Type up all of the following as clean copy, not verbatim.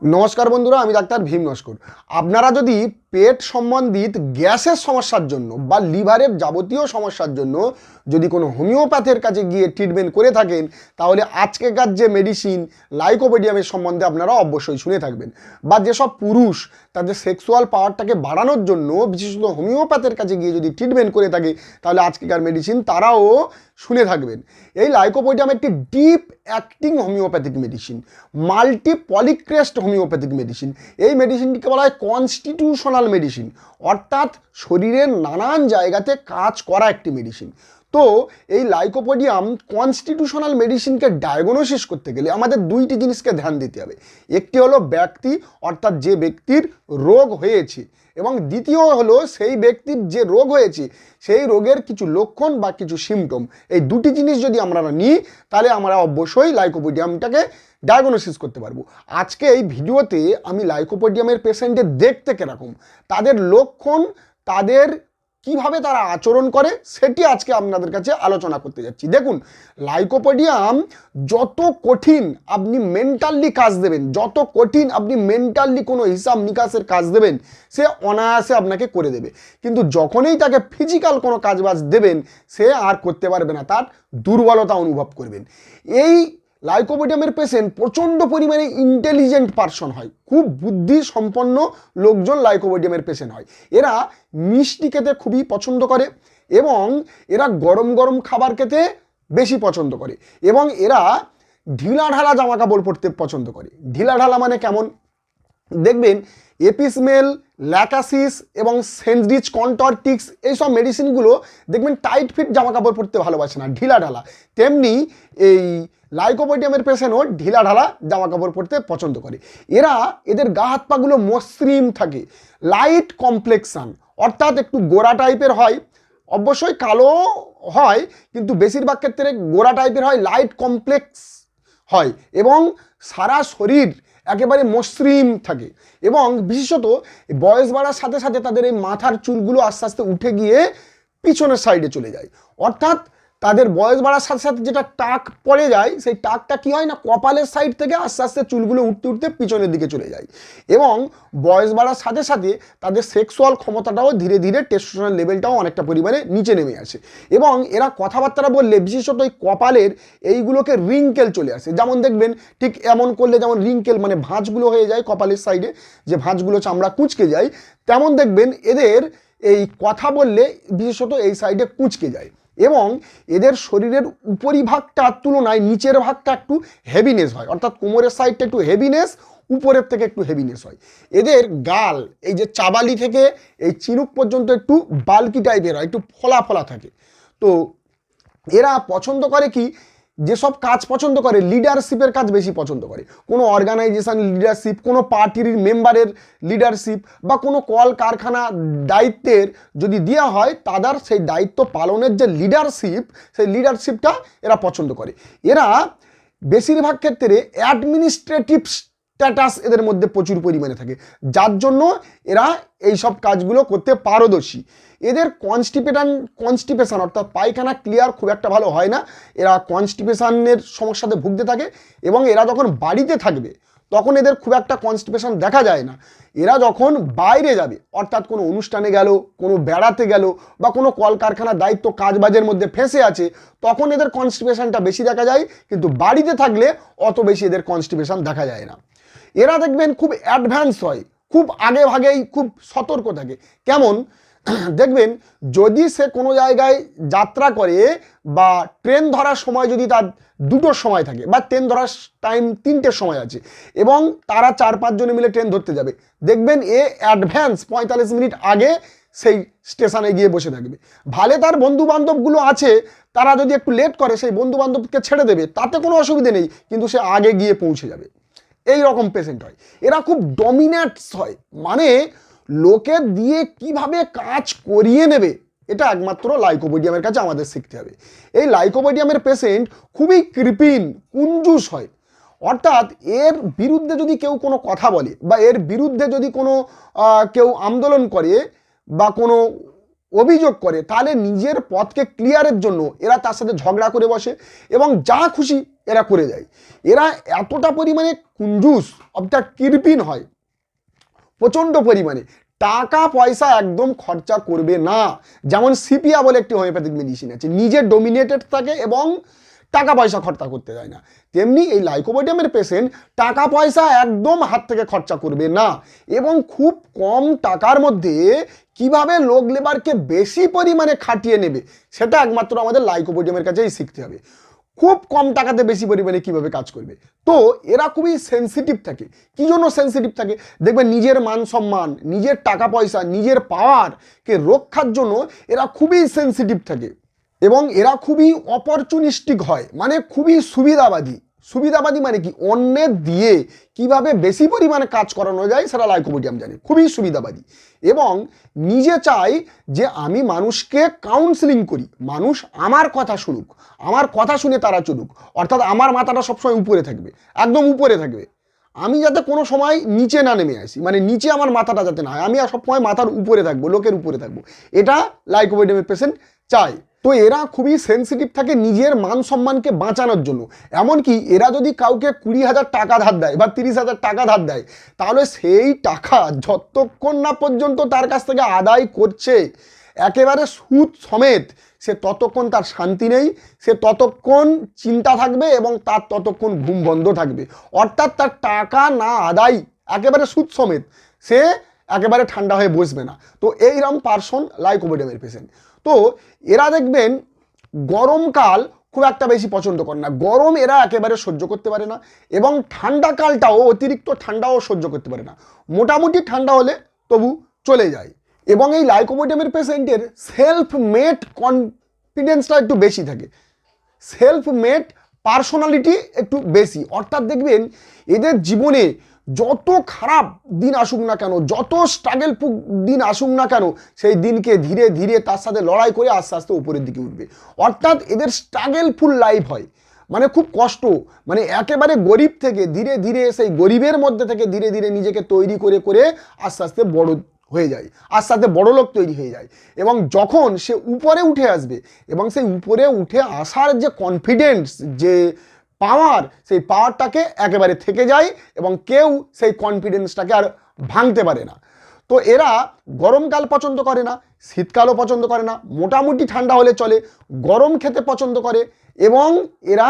নমস্কার বন্ধুরা, আমি ডাক্তার ভীম নস্কর। আপনারা যদি পেট সম্বন্ধিত গ্যাসের সমস্যার জন্য বা লিভারের যাবতীয় সমস্যার জন্য যদি কোনো হোমিওপ্যাথের কাছে গিয়ে ট্রিটমেন্ট করে থাকেন, তাহলে আজকেকার যে মেডিসিন লাইকোপোডিয়ামের সম্বন্ধে আপনারা অবশ্যই শুনে থাকবেন। বা যেসব পুরুষ তাদের সেক্সুয়াল পাওয়ারটাকে বাড়ানোর জন্য বিশেষত হোমিওপ্যাথের কাছে গিয়ে যদি ট্রিটমেন্ট করে থাকে, তাহলে আজকেকার মেডিসিন তারাও শুনে থাকবেন। এই লাইকোপোডিয়াম একটি deep acting homeopathic medicine, multi polycrest homeopathic medicine. এই মেডিসিনটিকে বলা হয় কনস্টিটিউশনাল মেডিসিন, অর্থাৎ শরীরের নানান জায়গাতে কাজ করা একটি মেডিসিন। তো এই লাইকোপোডিয়াম কনস্টিটিউশনাল মেডিসিনকে ডায়াগনোসিস করতে গেলে আমাদের দুইটি জিনিসকে ধ্যান দিতে হবে। একটি হলো ব্যক্তি, অর্থাৎ যে ব্যক্তির রোগ হয়েছে, এবং দ্বিতীয় হলো সেই ব্যক্তির যে রোগ হয়েছে সেই রোগের কিছু লক্ষণ বা কিছু সিমটম। এই দুটি জিনিস যদি আমরা নিই, তাহলে আমরা অবশ্যই লাইকোপোডিয়ামটাকে ডায়াগনোসিস করতে পারবো। আজকে এই ভিডিওতে আমি লাইকোপোডিয়ামের পেশেন্টের দেখতে কীরকম, তাদের লক্ষণ, তাদের কিভাবে তারা আচরণ করে, সেটি আজকে আপনাদের কাছে আলোচনা করতে যাচ্ছি। দেখুন, লাইকোপোডিয়াম যত কঠিন আপনি মেন্টালি কাজ দেবেন, যত কঠিন আপনি মেন্টালি কোনো হিসাব নিকাশের কাজ দেবেন, সে অনায়াসে আপনাকে করে দেবে। কিন্তু যখনই তাকে ফিজিক্যাল কোনো কাজবাজ দেবেন, সে আর করতে পারবে না, তার দুর্বলতা অনুভব করবেন। এই লাইকোপোডিয়ামের পেশেন্ট প্রচণ্ড পরিমাণে ইন্টেলিজেন্ট পারসন হয়, খুব বুদ্ধি সম্পন্ন লোকজন লাইকোপোডিয়ামের পেশেন্ট হয়। এরা মিষ্টি খেতে খুবই পছন্দ করে, এবং এরা গরম গরম খাবার খেতে বেশি পছন্দ করে, এবং এরা ঢিলাঢালা জামা কাপড় পরতে পছন্দ করে। ঢিলাঢালা মানে কেমন? দেখবেন এপিসমেল, ল্যাকাসিস এবং সেন্সডিচ কন্টরটিক্স এইসব মেডিসিনগুলো দেখবেন টাইট ফিট জামা কাপড় পরতে ভালোবাসে না, ঢিলাঢালা। তেমনি এই লাইকোপোডিয়ামের পেশেন্টও ঢিলাঢালা জামা কাপড় পরতে পছন্দ করে। এদের গা হাত পাগুলো মসৃণ থাকে, লাইট কমপ্লেক্সান, অর্থাৎ একটু গোরা টাইপের হয়, অবশ্যই কালো হয়, কিন্তু বেশিরভাগ ক্ষেত্রে গোরা টাইপের হয়, লাইট কমপ্লেক্স হয়, এবং সারা শরীর একেবারে মসৃণ থাকে। এবং বিশেষত বয়স বাড়ার সাথে সাথে তাদের এই মাথার চুলগুলো আস্তে আস্তে উঠে গিয়ে পিছনের সাইডে চলে যায়, অর্থাৎ তাদের বয়স বাড়ার সাথে সাথে যেটা টাক পড়ে যায়, সেই টাকটা কি হয় না, কপালের সাইড থেকে আস্তে আস্তে চুলগুলো উঠতে উঠতে পিছনের দিকে চলে যায়। এবং বয়স বাড়ার সাথে সাথে তাদের সেক্সুয়াল ক্ষমতাটাও ধীরে ধীরে, টেস্টোস্টেরন লেভেলটাও অনেকটা পরিমাণে নিচে নেমে আসে। এবং এরা কথাবার্তা বললে বিশেষত এই কপালের এইগুলোকে রিঙ্কেল চলে আসে। যেমন দেখবেন ঠিক এমন করলে যেমন রিঙ্কেল মানে ভাঁজগুলো হয়ে যায় কপালের সাইডে, যে ভাঁজগুলো চামড়া কুঁচকে যায়, তেমন দেখবেন এদের এই কথা বললে বিশেষত এই সাইডে কুঁচকে যায়। এবং এদের শরীরের উপরিভাগটার তুলনায় নিচের ভাগটা একটু হেভিনেস হয়, অর্থাৎ কোমরের সাইডটা একটু হেভিনেস, উপরের থেকে একটু হেভিনেস হয়। এদের গাল এই যে চাবালি থেকে এই চিনুক পর্যন্ত একটু বাল্কি টাইপের হয়, একটু ফোলা ফোলা থাকে। তো এরা পছন্দ করে কি, যেসব কাজ পছন্দ করে, লিডারশিপের কাজ বেশি পছন্দ করে। কোনো অর্গানাইজেশন লিডারশিপ, কোনো পার্টির মেম্বারের লিডারশিপ, বা কোনো কল কারখানা দায়িত্বের যদি দেওয়া হয়, তাদের সেই দায়িত্ব পালনের যে লিডারশিপ, সেই লিডারশিপটা এরা পছন্দ করে। এরা বেশিরভাগ ক্ষেত্রে অ্যাডমিনিস্ট্রেটিভ স্ট্যাটাস এদের মধ্যে প্রচুর পরিমাণে থাকে, যার জন্য এরা এই সব কাজগুলো করতে পারদর্শী। এদের কনস্টিপেশন অর্থাৎ পায়খানা ক্লিয়ার খুব একটা ভালো হয় না, এরা কনস্টিপেশনের সমস্যাতে ভুগতে থাকে। এবং এরা যখন বাড়িতে থাকবে তখন এদের খুব একটা কনস্টিপেশন দেখা যায় না। এরা যখন বাইরে যাবে, অর্থাৎ কোনো অনুষ্ঠানে গেল, কোনো বেড়াতে গেল, বা কোনো কলকারখানার দায়িত্ব কাজবাজের মধ্যে ফেঁসে আছে, তখন এদের কনস্টিপেশনটা বেশি দেখা যায়, কিন্তু বাড়িতে থাকলে অত বেশি এদের কনস্টিপেশন দেখা যায় না। এরা দেখবেন খুব অ্যাডভান্স হয়, খুব আগে ভাগেই খুব সতর্ক থাকে। কেমন দেখবেন, যদি সে কোনো জায়গায় যাত্রা করে বা ট্রেন ধরার সময় যদি তার 2টোর সময় থাকে, বা ট্রেন ধরার টাইম 3টের সময় আছে, এবং তারা 4-5 জনে মিলে ট্রেন ধরতে যাবে, দেখবেন অ্যাডভান্স 45 মিনিট আগে সেই স্টেশনে গিয়ে বসে থাকবে। ভালে তার বন্ধু বান্ধবগুলো আছে, তারা যদি একটু লেট করে সেই বন্ধু বান্ধবকে ছেড়ে দেবে, তাতে কোনো অসুবিধে নেই, কিন্তু সে আগে গিয়ে পৌঁছে যাবে। এই রকম পেশেন্ট হয়। এরা খুব ডমিনেটস হয়, মানে লোকে দিয়ে কিভাবে কাজ করিয়ে নেবে, এটা একমাত্র লাইকোপোডিয়ামের কাছে আমাদের শিখতে হবে। এই লাইকোপোডিয়ামের পেশেন্ট খুবই কৃপিন, কুঞ্জুস হয়, অর্থাৎ এর বিরুদ্ধে যদি কেউ কোনো কথা বলে, বা এর বিরুদ্ধে যদি কোনো কেউ আন্দোলন করে বা কোনো অভিযোগ করে, তাহলে নিজের পথকে ক্লিয়ারের জন্য এরা তার সাথে ঝগড়া করে বসে, এবং যা খুশি এরা করে যায়। এরা এতটা পরিমাণে কুঞ্জুস অর্থাৎ কৃপণ হয়, প্রচণ্ড পরিমাণে টাকা পয়সা একদম খরচা করবে না। যেমন সিপিয়া বলে একটি হোমিওপ্যাথিক মেডিসিন আছে, নিজে ডোমিনেটেড থাকে এবং টাকা পয়সা খরচা করতে যায় না, তেমনি এই লাইকোপোডিয়ামের পেশেন্ট টাকা পয়সা একদম হাত থেকে খরচা করবে না এবং খুব কম টাকার মধ্যে কিভাবে লোক লেবারকে বেশি পরিমাণে খাটিয়ে নেবে সেটা একমাত্র আমাদের লাইকোপোডিয়ামের কাছেই শিখতে হবে। খুব কম টাকাতে বেশি পরিমাণে কিভাবে কাজ করবে। তো এরা খুবই সেন্সিটিভ থাকে। কি জন্য সেন্সিটিভ থাকে? দেখবেন নিজের মান সম্মান, নিজের টাকা পয়সা, নিজের পাওয়ারকে রক্ষার জন্য এরা খুবই সেন্সিটিভ থাকে এবং এরা খুবই অপরচুনিস্টিক হয়, মানে খুবই সুবিধাবাদী। সুবিধাবাদী মানে কি? অন্যের দিয়ে কিভাবে বেশি পরিমাণে কাজ করানো যায় সেটা লাইকোপোডিয়াম জানে, খুবই সুবিধাবাদী। এবং নিজে চাই যে আমি মানুষকে কাউন্সিলিং করি, মানুষ আমার কথা শুনুক, আমার কথা শুনে তারা চলুক, অর্থাৎ আমার মাথাটা সবসময় উপরে থাকবে, একদম উপরে থাকবে। আমি যাতে কোনো সময় নিচে না নেমে আসি, মানে নিচে আমার মাথাটা যাতে না হয়, আমি সবসময় মাথার উপরে থাকবো, লোকের উপরে থাকবো, এটা লাইকোপোডিয়ামের পেশেন্ট চায়। তো এরা খুবই সেন্সিটিভ থাকে নিজের মান সম্মানকে বাঁচানোর জন্য। এমনকি এরা যদি কাউকে 20,000 টাকা ধার দেয় বা 30,000 টাকা ধার দেয়, তাহলে সেই টাকা যতক্ষণ না পর্যন্ত তার কাছ থেকে আদায় করছে একেবারে সুদ সমেত, সে ততক্ষণ তার শান্তি নেই, সে ততক্ষণ চিন্তা থাকবে এবং তার ততক্ষণ ঘুম বন্ধ থাকবে। অর্থাৎ তার টাকা না আদায় একেবারে সুদ সমেত, সে একেবারে ঠান্ডা হয়ে বসবে না। তো এইরকম পার্সন লাইকোপোডিয়ামের পেশেন্ট। তো এরা দেখবেন গরমকাল খুব একটা বেশি পছন্দ করে না, গরম এরা একেবারে সহ্য করতে পারে না এবং ঠান্ডাকালটাও, অতিরিক্ত ঠান্ডাও সহ্য করতে পারে না। মোটামুটি ঠান্ডা হলে তবু চলে যায়। এবং এই লাইকোপোডিয়ামের পেশেন্টের সেলফ মেড কনফিডেন্সটা একটু বেশি থাকে, সেলফ মেড পার্সোনালিটি একটু বেশি। অর্থাৎ দেখবেন এদের জীবনে যত খারাপ দিন আসুক না কেন, যত স্ট্রাগল দিন আসুক না কেন, সেই দিনকে ধীরে ধীরে তার সাথে লড়াই করে আস্তে আস্তে উপরের দিকে উঠবে। অর্থাৎ এদের স্ট্রাগলফুল লাইফ হয়, মানে খুব কষ্ট, মানে একেবারে গরিব থেকে ধীরে ধীরে সেই গরিবের মধ্যে থেকে ধীরে ধীরে নিজেকে তৈরি করে করে আস্তে আস্তে বড় হয়ে যায়, আস্তে আস্তে বড় লোক তৈরি হয়ে যায়। এবং যখন সে উপরে উঠে আসবে এবং সেই উপরে উঠে আসার যে কনফিডেন্স, যে পাওয়ার, সেই পাওয়ারটাকে একেবারে থেকে যায় এবং কেউ সেই কনফিডেন্সটাকে আর ভাঙতে পারে না। তো এরা গরমকাল পছন্দ করে না, শীতকালও পছন্দ করে না, মোটামুটি ঠান্ডা হলে চলে, গরম খেতে পছন্দ করে এবং এরা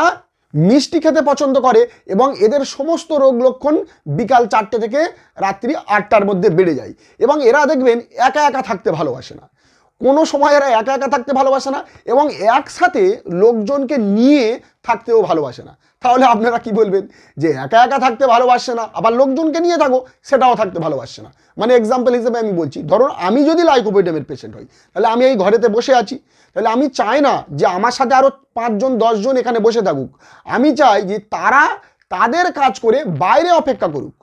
মিষ্টি খেতে পছন্দ করে এবং এদের সমস্ত রোগ লক্ষণ বিকাল 4টে থেকে রাত্রি 8টার মধ্যে বেড়ে যায়। এবং এরা দেখবেন একা একা থাকতে ভালোবাসে না, কোনো সময় এরা একা একা থাকতে ভালোবাসে না এবং একসাথে লোকজনকে নিয়ে থাকতেও ভালোবাসে না। তাহলে আপনারা কি বলবেন? যে একা একা থাকতে ভালোবাসে না, আবার লোকজনকে নিয়ে থাকো সেটাও থাকতে ভালোবাসে না। মানে এক্সাম্পল হিসেবে আমি বলছি, ধরুন আমি যদি লাইকোপোডিয়ামের পেশেন্ট হই, তাহলে আমি এই ঘরেতে বসে আছি, তাহলে আমি চাই না যে আমার সাথে আরও 5জন 10জন এখানে বসে থাকুক। আমি চাই যে তারা তাদের কাজ করে বাইরে অপেক্ষা করুক,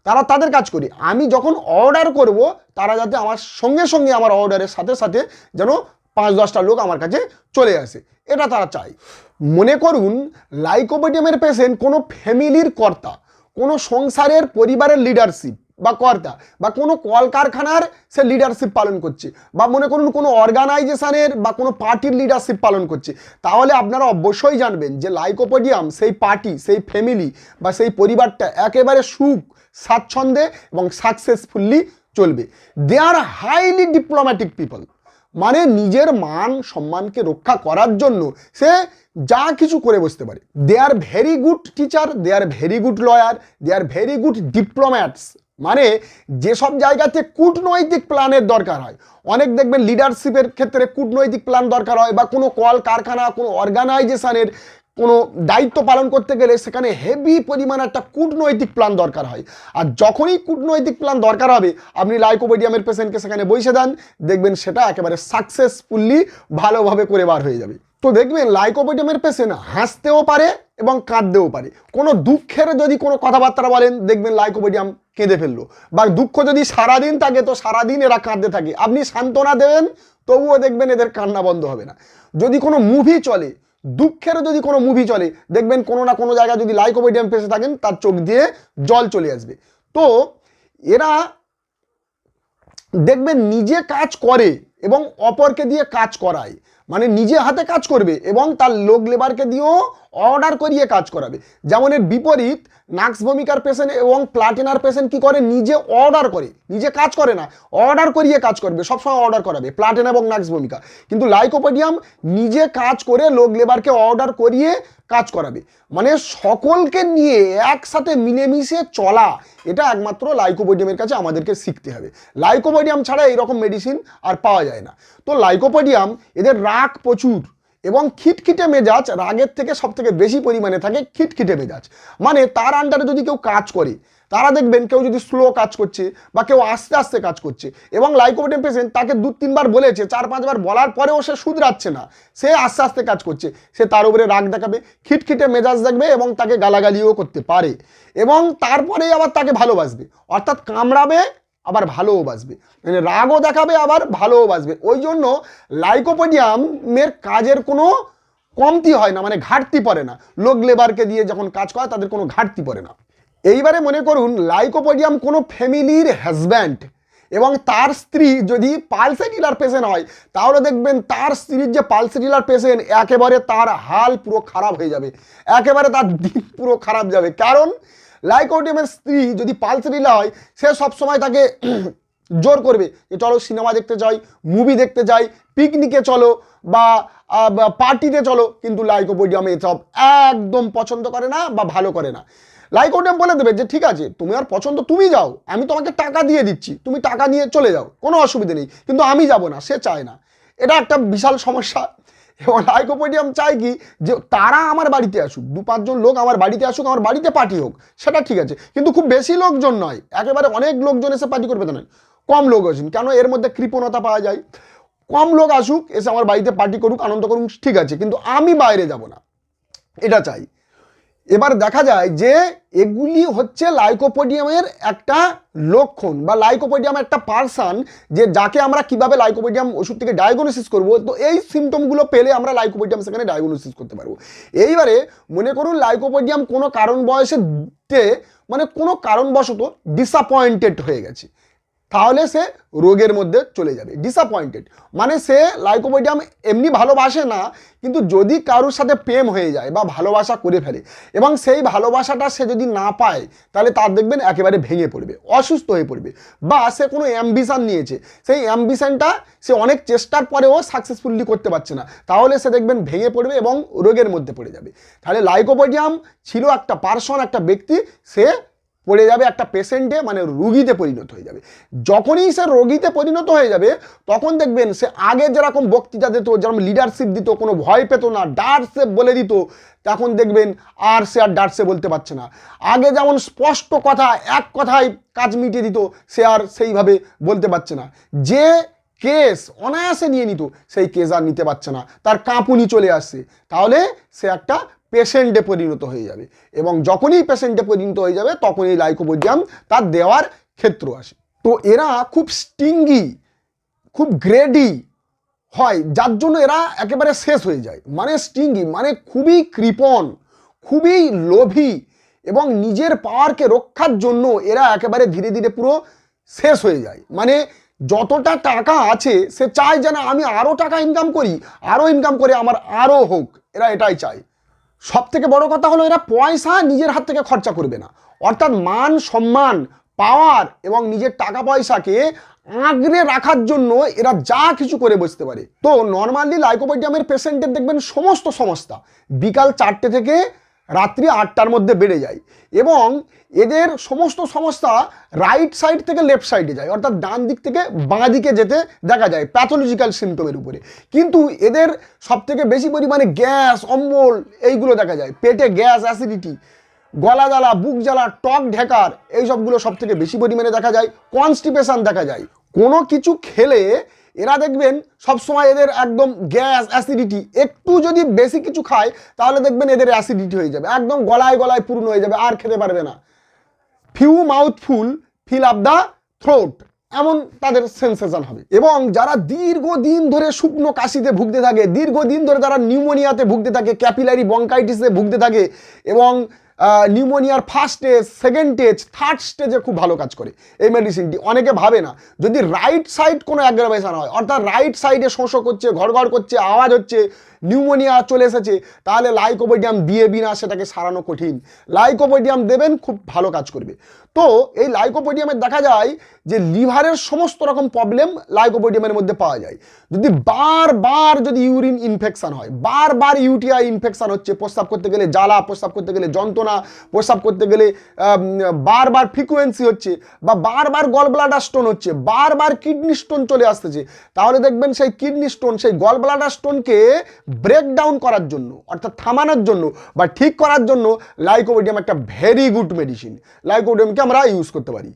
তারা তাদের কাজ করি, আমি যখন অর্ডার করব তারা যাতে আমার সঙ্গে সঙ্গে আমার অর্ডারের সাথে সাথে যেন 5-10টা লোক আমার কাছে চলে আসে, এটা তারা চায়। মনে করুন লাইকোপোডিয়ামের পেশেন্ট কোনো ফ্যামিলির কর্তা, কোনো সংসারের পরিবারের লিডারশিপ বা কর্তা, বা কোনো কলকারখানার সে লিডারশিপ পালন করছে, বা মনে করুন কোনো অর্গানাইজেশনের বা কোনো পার্টির লিডারশিপ পালন করছে, তাহলে আপনারা অবশ্যই জানবেন যে লাইকোপোডিয়াম সেই পার্টি, সেই ফ্যামিলি বা সেই পরিবারটা একেবারে সুখ স্বাচ্ছন্দ্যে এবং সাকসেসফুলি চলবে। দে আর হাইলি ডিপ্লোম্যাটিক পিপল, মানে নিজের মান সম্মানকে রক্ষা করার জন্য সে যা কিছু করে বসতে পারে। They are very good teacher, they are very good lawyer, they are very good diplomats. মানে যেসব জায়গাতে কূটনৈতিক প্ল্যানের দরকার হয়, অনেক দেখবেন লিডারশিপের ক্ষেত্রে কূটনৈতিক প্ল্যান দরকার হয়, বা কোনো কল কারখানা, কোনো অর্গানাইজেশনের কোনো দায়িত্ব পালন করতে গেলে সেখানে হেভি পরিমাণ একটা কূটনৈতিক প্ল্যান দরকার হয়। আর যখনই কূটনৈতিক প্ল্যান দরকার হবে, আপনি লাইকোপোডিয়ামের পেশেন্টকে সেখানে বসে দেন, দেখবেন সেটা একেবারে সাকসেসফুলি ভালোভাবে করে বার হয়ে যাবে। তো দেখবেন লাইকোপোডিয়ামের পেশেন্ট হাসতেও পারে এবং কাঁদতেও পারে। কোনো দুঃখের যদি কোনো কথাবার্তা বলেন, দেখবেন লাইকোপোডিয়াম কেঁদে ফেললো, বা দুঃখ যদি সারাদিন থাকে তো সারাদিন এরা কাঁদতে থাকে। আপনি সান্ত্বনা দেবেন তবুও দেখবেন এদের কান্না বন্ধ হবে না। যদি কোনো মুভি চলে, দুঃখেরও যদি কোনো মুভি চলে, দেখবেন কোনো না কোনো জায়গায় যদি লাইকোপোডিয়াম পেশে থাকেন তার চোখ দিয়ে জল চলে আসবে। তো এরা দেখবেন নিজে কাজ করে এবং অপরকে দিয়ে কাজ করায়, মানে নিজে হাতে কাজ করবে এবং তার লোক লেবারকে দিয়েও অর্ডার করিয়ে কাজ করাবে। যেমন এর বিপরীত নাক্স ভূমিকার পেশেন্ট এবং প্লাটিনার পেশেন্ট কি করে, নিজে অর্ডার করে, নিজে কাজ করে না, অর্ডার করিয়ে কাজ করবে, সবসময় অর্ডার করাবে প্লাটিনা এবং নাক্স ভূমিকা। কিন্তু লাইকোপোডিয়াম নিজে কাজ করে লোক লেবারকে অর্ডার করিয়ে কাজ করাবে। মানে সকলকে নিয়ে একসাথে মিলেমিশে চলা, এটা একমাত্র লাইকোপোডিয়ামের কাছে আমাদেরকে শিখতে হবে। লাইকোপোডিয়াম ছাড়া এইরকম মেডিসিন আর পাওয়া যায় না। তো লাইকোপোডিয়াম এদের রাগ প্রচুর এবং খিটখিটে মেজাজ, রাগের থেকে সব থেকে বেশি পরিমাণে থাকে খিটখিটে মেজাজ। মানে তার আন্ডারে যদি কেউ কাজ করে, তারা দেখবেন কেউ যদি স্লো কাজ করছে বা কেউ আস্তে আস্তে কাজ করছে, এবং লাইকোপোডিয়াম পেশেন্ট তাকে 2-3 বার বলেছে, 4-5 বার বলার পরেও সে শুধরাচ্ছে না, সে আস্তে আস্তে কাজ করছে, সে তার উপরে রাগ দেখাবে, খিটখিটে মেজাজ দেখবে এবং তাকে গালাগালিও করতে পারে, এবং তারপরেই আবার তাকে ভালোবাসবে, অর্থাৎ কামড়াবে আবার ভালোও বাসবে, মানে রাগও দেখাবে আবার ভালোও বাসবে। ওই জন্য লাইকোপোডিয়ামের কাজের কোনো কমতি হয় না, মানে ঘাটতি পড়ে না। লোক লেবারকে দিয়ে যখন কাজ করে তাদের কোনো ঘাটতি পড়ে না। এইবারে মনে করুন লাইকোপোডিয়াম কোনো ফ্যামিলির হাজব্যান্ড এবং তার স্ত্রী যদি পালসে ডিলার পেশেন্ট হয়, তাহলে দেখবেন তার স্ত্রীর যে পালসে ডিলার পেশেন্ট, একেবারে তার হাল পুরো খারাপ হয়ে যাবে, একেবারে তার দিন পুরো খারাপ যাবে। কারণ লাইকোপোডিয়ামের স্ত্রী যদি পালসে ডিলার হয়, সে সবসময় তাকে জোর করবে যে চলো সিনেমা দেখতে যাই, মুভি দেখতে যাই, পিকনিকে চলো বা পার্টিতে চলো। কিন্তু লাইকোপোডিয়াম এসব একদম পছন্দ করে না বা ভালো করে না। লাইকোপোডিয়াম বলে দেবে যে ঠিক আছে, তুমি আর পছন্দ তুমি যাও, আমি তোমাকে টাকা দিয়ে দিচ্ছি, তুমি টাকা নিয়ে চলে যাও, কোনো অসুবিধা নেই, কিন্তু আমি যাব না, সে চায় না। এটা একটা বিশাল সমস্যা। এবং লাইকোপোডিয়াম চায় কি, যে তারা আমার বাড়িতে আসুক, 2-5 জন লোক আমার বাড়িতে আসুক, আমার বাড়িতে পার্টি হোক, সেটা ঠিক আছে, কিন্তু খুব বেশি লোকজন নয়, একেবারে অনেক লোকজন এসে পার্টি করবে তা নয়, কম লোক আসুন, কেন এর মধ্যে কৃপণতা পাওয়া যায়। কম লোক আসুক, এসে আমার বাড়িতে পার্টি করুক, আনন্দ করুক, ঠিক আছে, কিন্তু আমি বাইরে যাব না, এটা চাই। এবার দেখা যায় যে এগুলি হচ্ছে লাইকোপোডিয়ামের একটা লক্ষণ বা লাইকোপোডিয়াম একটা পার্সন, যে যাকে আমরা কিভাবে লাইকোপোডিয়াম ওষুধ থেকে ডায়াগনোসিস করব। তো এই সিমটমগুলো পেলে আমরা লাইকোপোডিয়াম সেখানে ডায়াগনোসিস করতে পারবো। এইবারে মনে করুন লাইকোপোডিয়াম কোনো কারণ বয়সে মানে কোনো কারণবশত ডিসঅ্যাপয়েন্টেড হয়ে গেছে, তাহলে সে রোগের মধ্যে চলে যাবে। ডিসঅ্যাপয়েন্টেড মানে সে লাইকোপোডিয়াম এমনি ভালোবাসে না, কিন্তু যদি কারোর সাথে প্রেম হয়ে যায় বা ভালোবাসা করে ফেলে এবং সেই ভালোবাসাটা সে যদি না পায়, তাহলে তার দেখবেন একেবারে ভেঙে পড়বে, অসুস্থ হয়ে পড়বে, বা সে কোনো অ্যাম্বিশন নিয়েছে, সেই অ্যাম্বিশনটা সে অনেক চেষ্টার পরেও সাকসেসফুলি করতে পারছে না, তাহলে সে দেখবেন ভেঙে পড়বে এবং রোগের মধ্যে পড়ে যাবে। তাহলে লাইকোপোডিয়াম ছিল একটা পার্সন, একটা ব্যক্তি, সে পড়ে যাবে একটা পেশেন্টে, মানে রোগীতে পরিণত হয়ে যাবে। যখনই সে রোগীতে পরিণত হয়ে যাবে, তখন দেখবেন সে আগে যেরকম বক্তৃতা দিত, যেরকম লিডারশিপ দিত, কোনো ভয় পেত না, ডার্সে বলে দিত, তখন দেখবেন আর সে আর ডার্সে বলতে পারছে না। আগে যেমন স্পষ্ট কথা, এক কথায় কাজ মিটিয়ে দিত, সে আর সেইভাবে বলতে পারছে না। যে কেস অনায়াসে নিয়ে নিত, সেই কেস আর নিতে পারছে না, তার কাঁপুনি চলে আসছে, তাহলে সে একটা পেশেন্টে পরিণত হয়ে যাবে। এবং যখনই পেশেন্টে পরিণত হয়ে যাবে, তখনই লাইকোপোডিয়াম তার দেওয়ার ক্ষেত্র আসে। তো এরা খুব স্টিঙ্গি, খুব গ্রেডি হয়, যার জন্য এরা একেবারে শেষ হয়ে যায়। মানে স্টিঙ্গি মানে খুবই কৃপণ, খুবই লোভী, এবং নিজের পাওয়ারকে রক্ষার জন্য এরা একেবারে ধীরে ধীরে পুরো শেষ হয়ে যায়। মানে যতটা টাকা আছে সে চায় যেন আমি আরও টাকা ইনকাম করি, আরও ইনকাম করে আমার আরও হোক, এরা এটাই চায়। সব থেকে বড় কথা হলো এরা পয়সা নিজের হাত থেকে খরচা করবে না, অর্থাৎ মান সম্মান, পাওয়ার এবং নিজের টাকা পয়সাকে আঁকড়ে রাখার জন্য এরা যা কিছু করে বসতে পারে। তো নর্মালি লাইকোপোডিয়ামের পেশেন্টের দেখবেন সমস্ত সমস্যা বিকাল 4টে থেকে রাত্রি 8টার মধ্যে বেড়ে যায়, এবং এদের সমস্ত সমস্যা রাইট সাইড থেকে লেফট সাইডে যায়, অর্থাৎ ডান দিক থেকে বাঁ দিকে যেতে দেখা যায় প্যাথোলজিক্যাল সিমটমের উপরে। কিন্তু এদের সবথেকে বেশি পরিমাণে গ্যাস, অম্বল এইগুলো দেখা যায়, পেটে গ্যাস, অ্যাসিডিটি, গলা জ্বালা, বুক জ্বালা, টক ঢেকার, এইসবগুলো সব থেকে বেশি পরিমাণে দেখা যায়। কনস্টিপেশন দেখা যায়। কোনো কিছু খেলে এরা দেখবেন সবসময় এদের একদম গ্যাস, অ্যাসিডিটি, একটু যদি বেশি কিছু খায় তাহলে দেখবেন এদের অ্যাসিডিটি হয়ে যাবে, একদম গলায় গলায় পূর্ণ হয়ে যাবে, আর খেতে পারবে না। Few mouthful fill up the throat, এমন তাদের সেন্সেশন হবে। এবং যারা দীর্ঘদিন ধরে শুকনো কাশিতে ভুগতে থাকে, দীর্ঘদিন ধরে তারা নিউমোনিয়াতে ভুগতে থাকে, ক্যাপিলারি বঙ্কাইটিসে ভুগতে থাকে, এবং নিউমোনিয়ার first stage, second stage, third স্টেজে খুব ভালো কাজ করে এই মেডিসিনটি। অনেকে ভাবে না, যদি রাইট সাইড কোনো অ্যাগ্রাভেশন হয়, অর্থাৎ রাইট সাইডে শোষক হচ্ছে, ঘড়ঘড় করছে, আওয়াজ হচ্ছে, নিউমোনিয়া চলে এসেছে, তাহলে লাইকোপোডিয়াম দিয়ে বিনা সেটাকে সারানো কঠিন। লাইকোপোডিয়াম দেবেন, খুব ভালো কাজ করবে। তো এই লাইকোপোডিয়ামের দেখা যায় যে লিভারের সমস্ত রকম প্রবলেম লাইকোপোডিয়ামের মধ্যে পাওয়া যায়। যদি বারবার যদি ইউরিন ইনফেকশন হয়, বারবার ইউটিআই ইনফেকশন হচ্ছে, প্রস্রাব করতে গেলে জ্বালা, প্রস্রাব করতে গেলে যন্ত্রণা, প্রস্রাব করতে গেলে বারবার ফ্রিকোয়েন্সি হচ্ছে, বা বারবার গল ব্লাডার স্টোন হচ্ছে, বারবার কিডনি স্টোন চলে আসতেছে, তাহলে দেখবেন সেই কিডনি স্টোন, সেই গল ব্লাডার স্টোনকে ব্রেকডাউন করার জন্য, অর্থাৎ থামানোর জন্য বা ঠিক করার জন্য লাইকোপোডিয়াম একটা ভেরি গুড মেডিসিন। লাইকোপোডিয়ামকে আমরা ইউজ করতে পারি।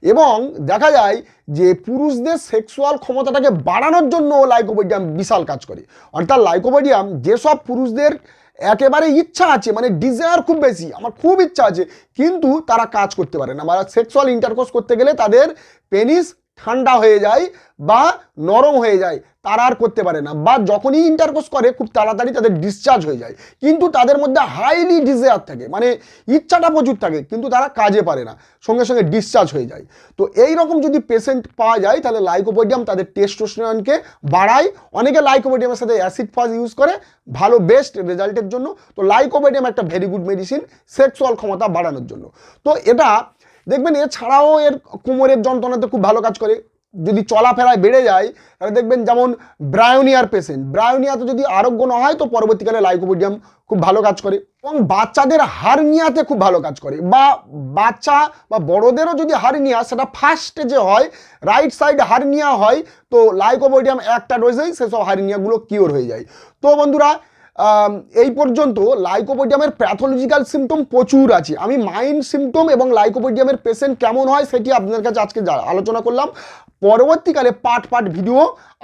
এবং দেখা যায় যে পুরুষদের সেক্সুয়াল ক্ষমতাটাকে বাড়ানোর জন্য লাইকোপোডিয়াম বিশাল কাজ করে। অর্থাৎ লাইকোপোডিয়াম যেসব পুরুষদের একেবারে ইচ্ছা আছে, মানে ডিজায়ার খুব বেশি, আমার খুব ইচ্ছা আছে, কিন্তু তারা কাজ করতে পারে না, বা সেক্সুয়াল ইন্টারকোর্স করতে গেলে তাদের পেনিস ঠান্ডা হয়ে যায় বা নরম হয়ে যায়, তারা আর করতে পারে না, বা যখনই ইন্টারকোর্স করে খুব তাড়াতাড়ি তাদের ডিসচার্জ হয়ে যায়, কিন্তু তাদের মধ্যে হাইলি ডিজায়ার থাকে, মানে ইচ্ছাটা প্রচুর থাকে, কিন্তু তারা কাজে পারে না, সঙ্গে সঙ্গে ডিসচার্জ হয়ে যায়। তো এই রকম যদি পেশেন্ট পাওয়া যায়, তাহলে লাইকোপোডিয়াম তাদের টেস্টোস্টেরনকে বাড়ায়। অনেকে লাইকোপোডিয়ামের সাথে অ্যাসিড ফাজ ইউজ করে ভালো বেস্ট রেজাল্টের জন্য। তো লাইকোপোডিয়াম একটা ভেরি গুড মেডিসিন সেক্সুয়াল ক্ষমতা বাড়ানোর জন্য। তো এটা দেখবেন, এছাড়াও এর কোমরের যন্ত্রণাতে খুব ভালো কাজ করে। যদি চলাফেরায় বেড়ে যায়, তাহলে দেখবেন যেমন ব্রায়োনিয়ার পেশেন্ট, ব্রায়োনিয়াতে যদি আরোগ্য না হয়, তো পরবর্তীকালে লাইকোপোডিয়াম খুব ভালো কাজ করে। এবং বাচ্চাদের হার্নিয়াতে খুব ভালো কাজ করে, বা বাচ্চা বা বড়দেরও যদি হার্নিয়া, সেটা ফার্স্ট স্টেজে হয়, রাইট সাইড হার্নিয়া হয়, তো লাইকোপোডিয়াম একটা ডোজেই সেসব হার্নিয়াগুলো কিওর হয়ে যায়। তো বন্ধুরা, এই পর্যন্ত লাইকোপোডিয়ামের প্যাথোলজিক্যাল সিমটম প্রচুর আছে। আমি মাইন্ড সিমটম এবং লাইকোপোডিয়ামের পেশেন্ট কেমন হয় সেটি আপনাদের কাছে আজকে আলোচনা করলাম। পরবর্তীকালে পার্ট ভিডিও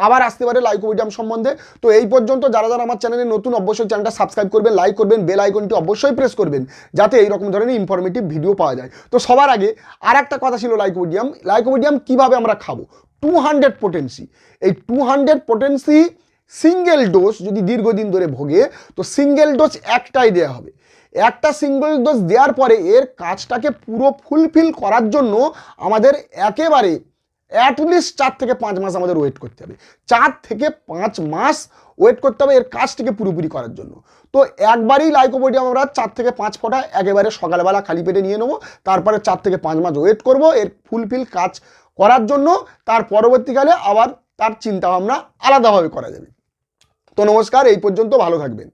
আবার আসতে পারে লাইকোপোডিয়াম সম্বন্ধে। তো এই পর্যন্ত যারা যারা আমার চ্যানেলে নতুন, অবশ্যই চ্যানেলটা সাবস্ক্রাইব করবেন, লাইক করবেন, বেল আইকনটি অবশ্যই প্রেস করবেন, যাতে এইরকম ধরনের ইনফরমেটিভ ভিডিও পাওয়া যায়। তো সবার আগে আর একটা কথা ছিল, লাইকোপোডিয়াম কিভাবে আমরা খাবো। 200 পোটেন্সি, এই 200 পোটেন্সি সিঙ্গেল ডোজ যদি দীর্ঘদিন ধরে ভোগে, তো সিঙ্গেল ডোজ একটাই দেওয়া হবে। একটা সিঙ্গেল ডোজ দেওয়ার পরে এর কাজটাকে পুরো ফুলফিল করার জন্য আমাদের একেবারে অ্যাটলিস্ট 4 থেকে 5 মাস আমাদের ওয়েট করতে হবে। 4 থেকে 5 মাস ওয়েট করতে হবে এর কাজটিকে পুরোপুরি করার জন্য। তো একবারই লাইকোপোডিয়াম আমরা 4 থেকে 5 ফোঁটা একেবারে সকালবেলা খালি পেটে নিয়ে নেবো, তারপরে 4 থেকে 5 মাস ওয়েট করব এর ফুলফিল কাজ করার জন্য। তার পরবর্তীকালে আবার তার চিন্তা ভাবনা আলাদাভাবে করা যাবে। তো নমস্কার, এই পর্যন্ত, ভালো থাকবেন।